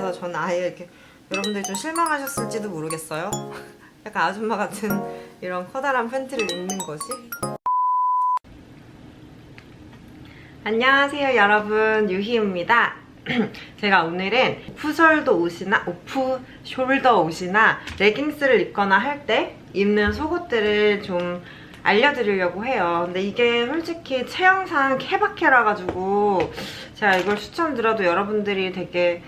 팬티에서 저는 아예 이렇게 여러분들이 좀 실망하셨을지도 모르겠어요. 약간 아줌마 같은 이런 커다란 팬티를 입는 것이. 안녕하세요 여러분, 유희입니다. 제가 오늘은 오프숄더 옷이나 레깅스를 입거나 할 때 입는 속옷들을 좀 알려드리려고 해요. 근데 이게 솔직히 체형상 케바케라 가지고 제가 이걸 추천드려도 여러분들이 되게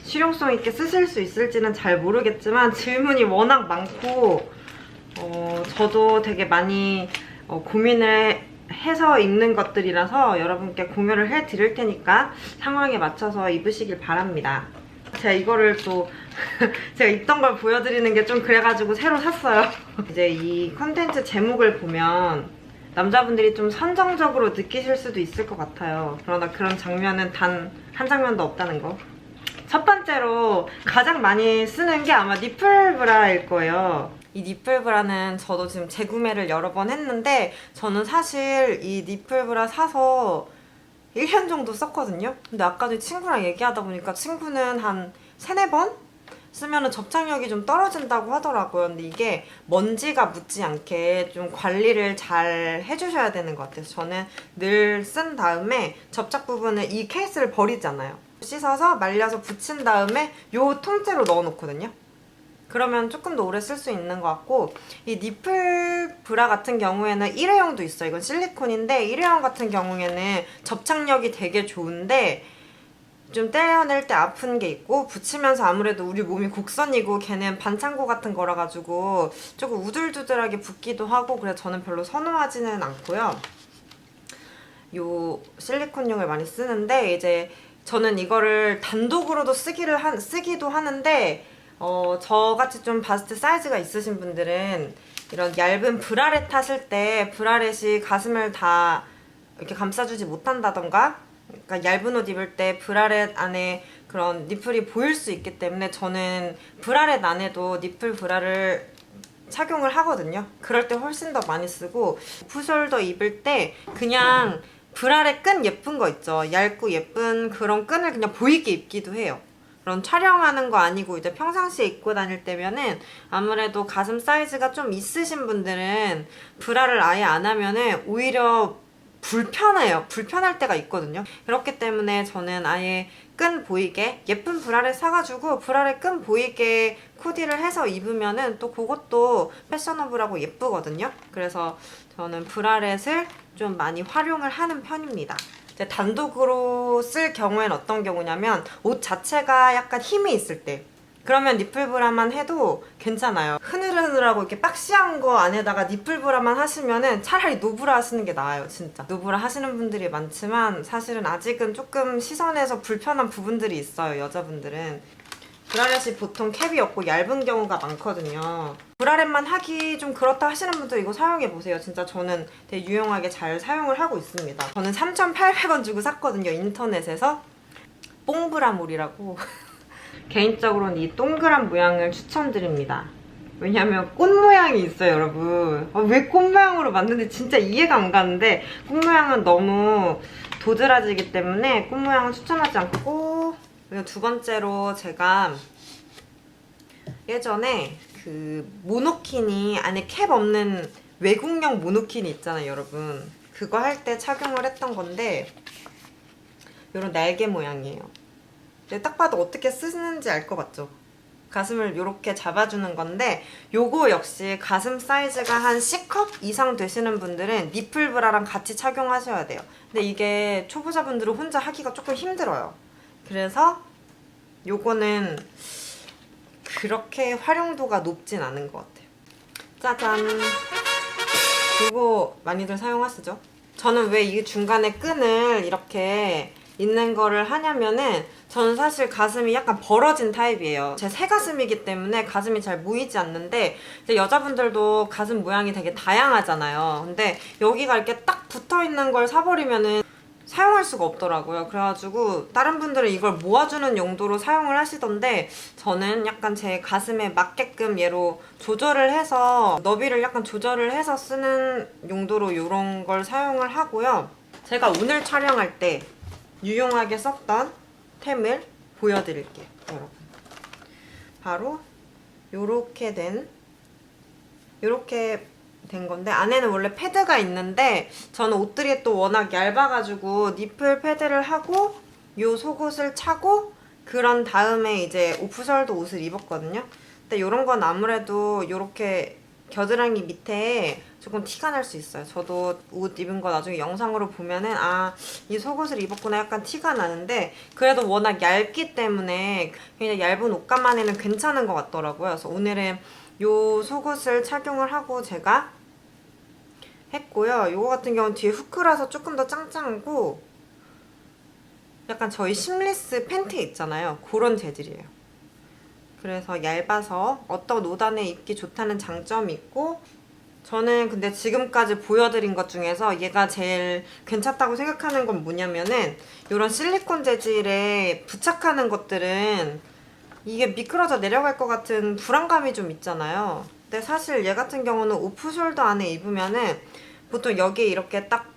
실용성 있게 쓰실 수 있을지는 잘 모르겠지만 질문이 워낙 많고 저도 되게 많이 고민을 해서 입는 것들이라서 여러분께 공유를 해드릴 테니까 상황에 맞춰서 입으시길 바랍니다. 제가 이거를 또 제가 입던 걸 보여드리는 게 좀 그래가지고 새로 샀어요. 이제 이 컨텐츠 제목을 보면 남자분들이 좀 선정적으로 느끼실 수도 있을 것 같아요. 그러나 그런 장면은 단 한 장면도 없다는 거. 첫 번째로 가장 많이 쓰는 게 아마 니플 브라일 거예요. 이 니플 브라는 저도 지금 재구매를 여러 번 했는데 저는 사실 이 니플 브라 사서 1년 정도 썼거든요. 근데 아까 전에 친구랑 얘기하다 보니까 친구는 한 3-4번 쓰면은 접착력이 좀 떨어진다고 하더라고요. 근데 이게 먼지가 묻지 않게 좀 관리를 잘 해주셔야 되는 것 같아요. 저는 늘 쓴 다음에 접착 부분을 이 케이스를 버리잖아요. 씻어서 말려서 붙인 다음에 요 통째로 넣어 놓거든요. 그러면 조금 더 오래 쓸 수 있는 것 같고, 이 니플 브라 같은 경우에는 일회용도 있어요. 이건 실리콘인데 일회용 같은 경우에는 접착력이 되게 좋은데 좀 떼어낼 때 아픈 게 있고, 붙이면서 아무래도 우리 몸이 곡선이고 걔는 반창고 같은 거라 가지고 조금 우들두들하게 붙기도 하고, 그래서 저는 별로 선호하지는 않고요. 요 실리콘용을 많이 쓰는데 이제 저는 이거를 단독으로도 쓰기도 하는데 저같이 좀 바스트 사이즈가 있으신 분들은 이런 얇은 브라렛 하실 때 브라렛이 가슴을 다 이렇게 감싸주지 못한다던가, 그러니까 얇은 옷 입을 때 브라렛 안에 그런 니플이 보일 수 있기 때문에 저는 브라렛 안에도 니플 브라를 착용을 하거든요. 그럴 때 훨씬 더 많이 쓰고, 오프숄더 입을 때 그냥 브라렛 끈 예쁜 거 있죠. 얇고 예쁜 그런 끈을 그냥 보이게 입기도 해요. 그런 촬영하는 거 아니고 이제 평상시에 입고 다닐 때면은 아무래도 가슴 사이즈가 좀 있으신 분들은 브라를 아예 안 하면은 오히려 불편해요. 불편할 때가 있거든요. 그렇기 때문에 저는 아예 끈 보이게 예쁜 브라렛 사가지고 브라렛 끈 보이게 코디를 해서 입으면은 또 그것도 패셔너블하고 예쁘거든요. 그래서 저는 브라렛을 좀 많이 활용을 하는 편입니다. 이제 단독으로 쓸 경우에는 어떤 경우냐면 옷 자체가 약간 힘이 있을 때, 그러면 니플 브라만 해도 괜찮아요. 흐느흐느하고 이렇게 박시한 거 안에다가 니플 브라만 하시면은 차라리 노브라 하시는 게 나아요. 진짜 노브라 하시는 분들이 많지만 사실은 아직은 조금 시선에서 불편한 부분들이 있어요. 여자분들은 브라렛이 보통 캡이 없고 얇은 경우가 많거든요. 브라렛만 하기 좀 그렇다 하시는 분들 이거 사용해보세요. 진짜 저는 되게 유용하게 잘 사용을 하고 있습니다. 저는 3,800원 주고 샀거든요. 인터넷에서. 뽕브라몰이라고. 개인적으로는 이 동그란 모양을 추천드립니다. 왜냐면 꽃 모양이 있어요, 여러분. 왜 꽃 모양으로 만드는지 진짜 이해가 안 가는데 꽃 모양은 너무 도드라지기 때문에 꽃 모양은 추천하지 않고, 그리고 두 번째로 제가 예전에 그 모노키니 안에 캡 없는 외국령 모노키니 있잖아요, 여러분. 그거 할 때 착용을 했던 건데 이런 날개 모양이에요. 근데 딱 봐도 어떻게 쓰는지 알 것 같죠? 가슴을 이렇게 잡아주는 건데 요거 역시 가슴 사이즈가 한 C컵 이상 되시는 분들은 니플 브라랑 같이 착용하셔야 돼요. 근데 이게 초보자분들은 혼자 하기가 조금 힘들어요. 그래서 요거는 그렇게 활용도가 높진 않은 것 같아요. 짜잔! 요거 많이들 사용하시죠? 저는 왜 이 중간에 끈을 이렇게 있는 거를 하냐면은 저는 사실 가슴이 약간 벌어진 타입이에요. 제 새 가슴이기 때문에 가슴이 잘 보이지 않는데 여자분들도 가슴 모양이 되게 다양하잖아요. 근데 여기가 이렇게 딱 붙어있는 걸 사버리면은 사용할 수가 없더라고요. 그래가지고 다른 분들은 이걸 모아주는 용도로 사용을 하시던데 저는 약간 제 가슴에 맞게끔 얘로 조절을 해서 너비를 약간 조절을 해서 쓰는 용도로 이런 걸 사용을 하고요. 제가 오늘 촬영할 때 유용하게 썼던 템을 보여드릴게요, 여러분. 바로 요렇게 된 건데, 안에는 원래 패드가 있는데 저는 옷들이 또 워낙 얇아가지고 니플 패드를 하고 요 속옷을 차고 그런 다음에 이제 오프숄더 옷을 입었거든요. 근데 요런 건 아무래도 요렇게 겨드랑이 밑에 조금 티가 날 수 있어요. 저도 옷 입은 거 나중에 영상으로 보면은 이 속옷을 입었구나 약간 티가 나는데, 그래도 워낙 얇기 때문에 그냥 얇은 옷감 안에는 괜찮은 것 같더라고요. 그래서 오늘은 요 속옷을 착용을 하고 제가 했고요. 요거 같은 경우는 뒤에 후크라서 조금 더 짱짱하고 약간 저희 심리스 팬티 있잖아요. 그런 재질이에요. 그래서 얇아서 어떤 옷 안에 입기 좋다는 장점이 있고, 저는 근데 지금까지 보여드린 것 중에서 얘가 제일 괜찮다고 생각하는 건 뭐냐면은, 이런 실리콘 재질에 부착하는 것들은 이게 미끄러져 내려갈 것 같은 불안감이 좀 있잖아요. 근데 사실 얘 같은 경우는 오프숄더 안에 입으면은 보통 여기에 이렇게 딱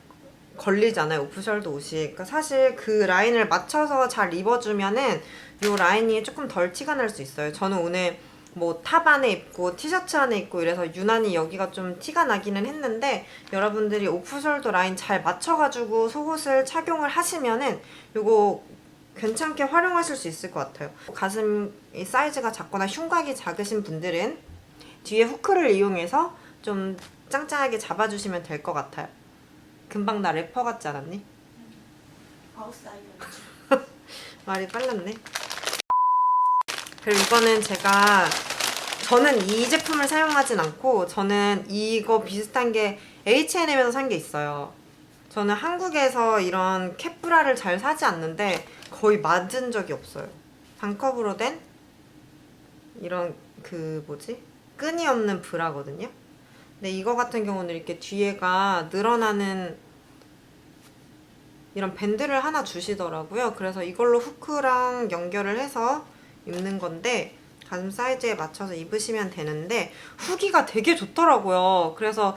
걸리잖아요, 오프숄더 옷이. 그러니까 사실 그 라인을 맞춰서 잘 입어주면은 요 라인이 조금 덜 티가 날 수 있어요. 저는 오늘 뭐 탑 안에 입고 티셔츠 안에 입고 이래서 유난히 여기가 좀 티가 나기는 했는데, 여러분들이 오프숄더 라인 잘 맞춰가지고 속옷을 착용을 하시면은 요거 괜찮게 활용하실 수 있을 것 같아요. 가슴 사이즈가 작거나 흉곽이 작으신 분들은 뒤에 후크를 이용해서 좀 짱짱하게 잡아주시면 될 것 같아요. 금방 나 래퍼 같지 않았니? 아웃사이더. 말이 빨랐네. 그리고 이거는 저는 이 제품을 사용하진 않고, 저는 이거 비슷한 게 H&M에서 산 게 있어요. 저는 한국에서 이런 캡브라를 잘 사지 않는데 거의 맞은 적이 없어요. 반컵으로 된 이런 끈이 없는 브라거든요. 근데 이거 같은 경우는 이렇게 뒤에가 늘어나는 이런 밴드를 하나 주시더라고요. 그래서 이걸로 후크랑 연결을 해서 입는 건데, 가슴 사이즈에 맞춰서 입으시면 되는데 후기가 되게 좋더라고요. 그래서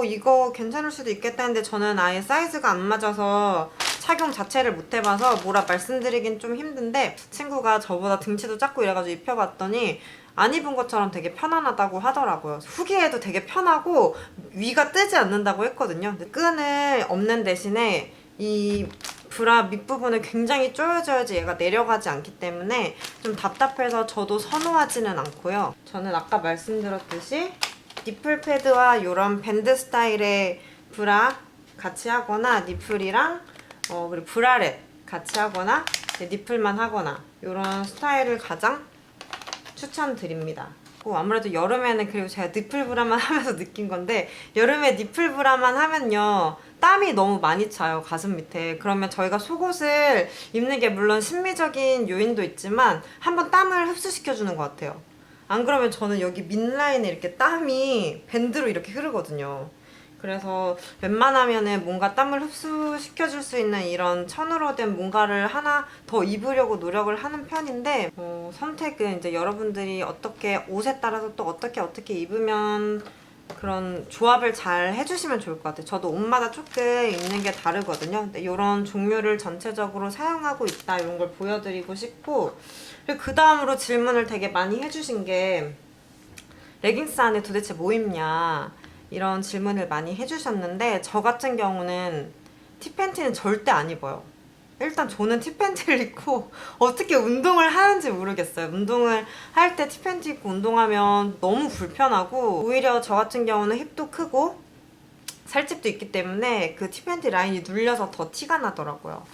이거 괜찮을 수도 있겠다 했는데, 저는 아예 사이즈가 안 맞아서 착용 자체를 못 해봐서 뭐라 말씀드리긴 좀 힘든데, 친구가 저보다 등치도 작고 이래가지고 입혀봤더니 안 입은 것처럼 되게 편안하다고 하더라고요. 후기에도 되게 편하고 위가 뜨지 않는다고 했거든요. 근데 끈을 없는 대신에 이 브라 밑부분을 굉장히 조여줘야지 얘가 내려가지 않기 때문에 좀 답답해서 저도 선호하지는 않고요. 저는 아까 말씀드렸듯이 니플 패드와 이런 밴드 스타일의 브라 같이 하거나, 니플이랑 그리고 브라렛 같이 하거나, 니플만 하거나, 이런 스타일을 가장 추천드립니다. 아무래도 여름에는, 그리고 제가 니플 브라만 하면서 느낀 건데, 여름에 니플 브라만 하면요 땀이 너무 많이 차요, 가슴 밑에. 그러면 저희가 속옷을 입는 게 물론 심미적인 요인도 있지만 한번 땀을 흡수시켜주는 것 같아요. 안 그러면 저는 여기 밑라인에 이렇게 땀이 밴드로 이렇게 흐르거든요. 그래서 웬만하면은 뭔가 땀을 흡수시켜줄 수 있는 이런 천으로 된 뭔가를 하나 더 입으려고 노력을 하는 편인데, 선택은 이제 여러분들이 어떻게 옷에 따라서 또 어떻게 입으면 그런 조합을 잘 해주시면 좋을 것 같아요. 저도 옷마다 조금 입는 게 다르거든요. 근데 이런 종류를 전체적으로 사용하고 있다, 이런 걸 보여드리고 싶고, 그리고 그 다음으로 질문을 되게 많이 해주신 게 레깅스 안에 도대체 뭐 입냐, 이런 질문을 많이 해주셨는데, 저 같은 경우는 티팬티는 절대 안 입어요. 일단 저는 티팬티를 입고 어떻게 운동을 하는지 모르겠어요. 운동을 할 때 티팬티 입고 운동하면 너무 불편하고, 오히려 저 같은 경우는 힙도 크고 살집도 있기 때문에 그 티팬티 라인이 눌려서 더 티가 나더라고요.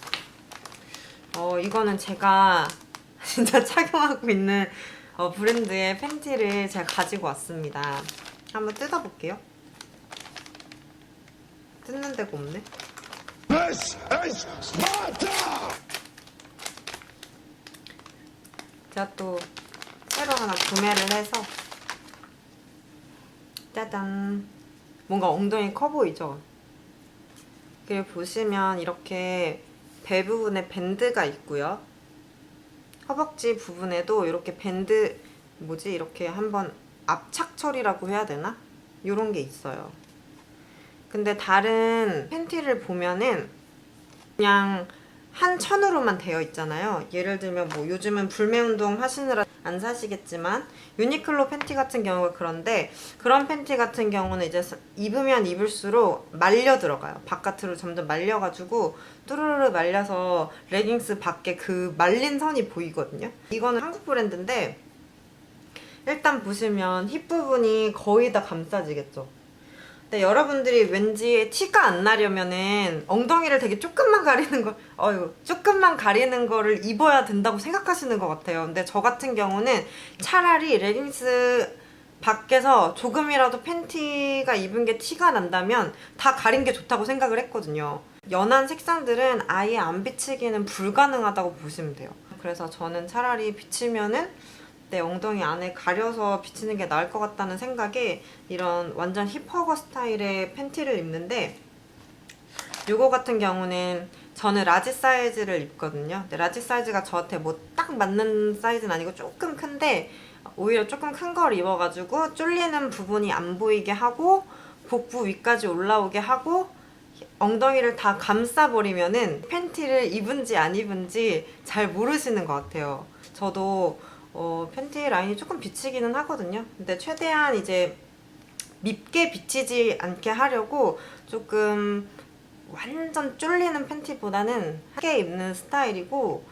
이거는 제가 진짜 착용하고 있는 브랜드의 팬티를 제가 가지고 왔습니다. 한번 뜯어볼게요. 뜯는 데가 없네. This is Sparta! 제가 또 새로 하나 구매를 해서, 짜잔, 뭔가 엉덩이 커 보이죠? 그리고 보시면 이렇게 배 부분에 밴드가 있고요. 허벅지 부분에도 이렇게 밴드, 이렇게 한번 압착 처리라고 해야 되나? 이런 게 있어요. 근데 다른 팬티를 보면은 그냥 한 천으로만 되어 있잖아요. 예를 들면 뭐 요즘은 불매 운동 하시느라 안 사시겠지만 유니클로 팬티 같은 경우가 그런데 그런 팬티 같은 경우는 이제 입으면 입을수록 말려 들어가요. 바깥으로 점점 말려가지고 뚜루루루 말려서 레깅스 밖에 그 말린 선이 보이거든요. 이거는 한국 브랜드인데 일단 보시면 힙 부분이 거의 다 감싸지겠죠. 근데 여러분들이 왠지 티가 안 나려면은 엉덩이를 되게 조금만 가리는 조금만 가리는 거를 입어야 된다고 생각하시는 것 같아요. 근데 저 같은 경우는 차라리 레깅스 밖에서 조금이라도 팬티가 입은 게 티가 난다면 다 가린 게 좋다고 생각을 했거든요. 연한 색상들은 아예 안 비치기는 불가능하다고 보시면 돼요. 그래서 저는 차라리 비치면은 내 엉덩이 안에 가려서 비치는 게 나을 것 같다는 생각에 이런 완전 힙허거 스타일의 팬티를 입는데 요거 같은 경우는 저는 라지 사이즈를 입거든요. 근데 라지 사이즈가 저한테 뭐 딱 맞는 사이즈는 아니고 조금 큰데 오히려 조금 큰 걸 입어가지고 쫄리는 부분이 안 보이게 하고 복부 위까지 올라오게 하고 엉덩이를 다 감싸버리면은 팬티를 입은지 안 입은지 잘 모르시는 것 같아요. 저도 팬티 라인이 조금 비치기는 하거든요. 근데 최대한 이제 밉게 비치지 않게 하려고 조금 완전 쫄리는 팬티보다는 하게 입는 스타일이고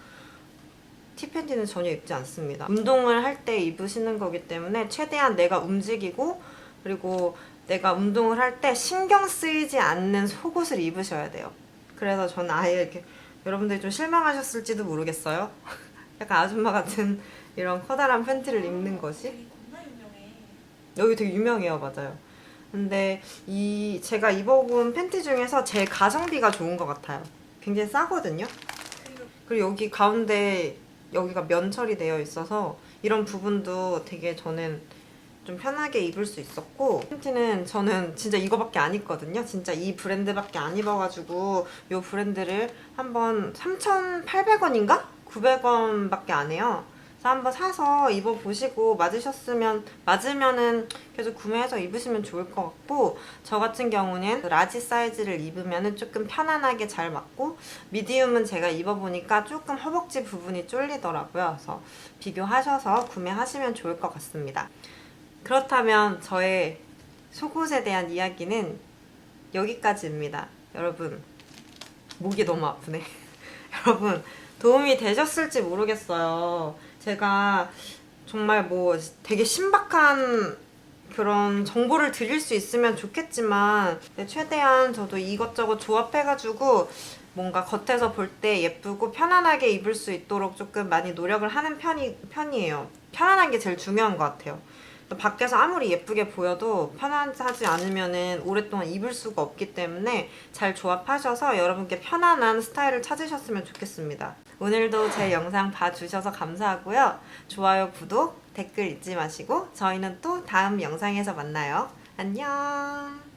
티 팬티는 전혀 입지 않습니다. 운동을 할 때 입으시는 거기 때문에 최대한 내가 움직이고 그리고 내가 운동을 할 때 신경 쓰이지 않는 속옷을 입으셔야 돼요. 그래서 저는 아예 이렇게 여러분들이 좀 실망하셨을지도 모르겠어요. 약간 아줌마 같은 이런 커다란 팬티를 입는 것이 여기 되게 유명해요. 맞아요. 근데 제가 입어본 팬티 중에서 제일 가성비가 좋은 것 같아요. 굉장히 싸거든요. 그리고 여기 가운데 여기가 면 처리되어 있어서 이런 부분도 되게 저는 좀 편하게 입을 수 있었고 팬티는 저는 진짜 이거밖에 안 입거든요. 진짜 이 브랜드밖에 안 입어가지고 이 브랜드를 한번 3,800원인가? 900원밖에 안 해요. 그래서 한번 사서 입어보시고 맞으면은 계속 구매해서 입으시면 좋을 것 같고 저 같은 경우는 라지 사이즈를 입으면은 조금 편안하게 잘 맞고 미디움은 제가 입어보니까 조금 허벅지 부분이 쫄리더라고요. 그래서 비교하셔서 구매하시면 좋을 것 같습니다. 그렇다면 저의 속옷에 대한 이야기는 여기까지입니다. 여러분, 목이 너무 아프네. 여러분, 도움이 되셨을지 모르겠어요. 제가 정말 뭐 되게 신박한 그런 정보를 드릴 수 있으면 좋겠지만 최대한 저도 이것저것 조합해가지고 뭔가 겉에서 볼 때 예쁘고 편안하게 입을 수 있도록 조금 많이 노력을 하는 편이에요. 편안한 게 제일 중요한 것 같아요. 밖에서 아무리 예쁘게 보여도 편안하지 않으면은 오랫동안 입을 수가 없기 때문에 잘 조합하셔서 여러분께 편안한 스타일을 찾으셨으면 좋겠습니다. 오늘도 제 영상 봐주셔서 감사하고요. 좋아요, 구독, 댓글 잊지 마시고 저희는 또 다음 영상에서 만나요. 안녕.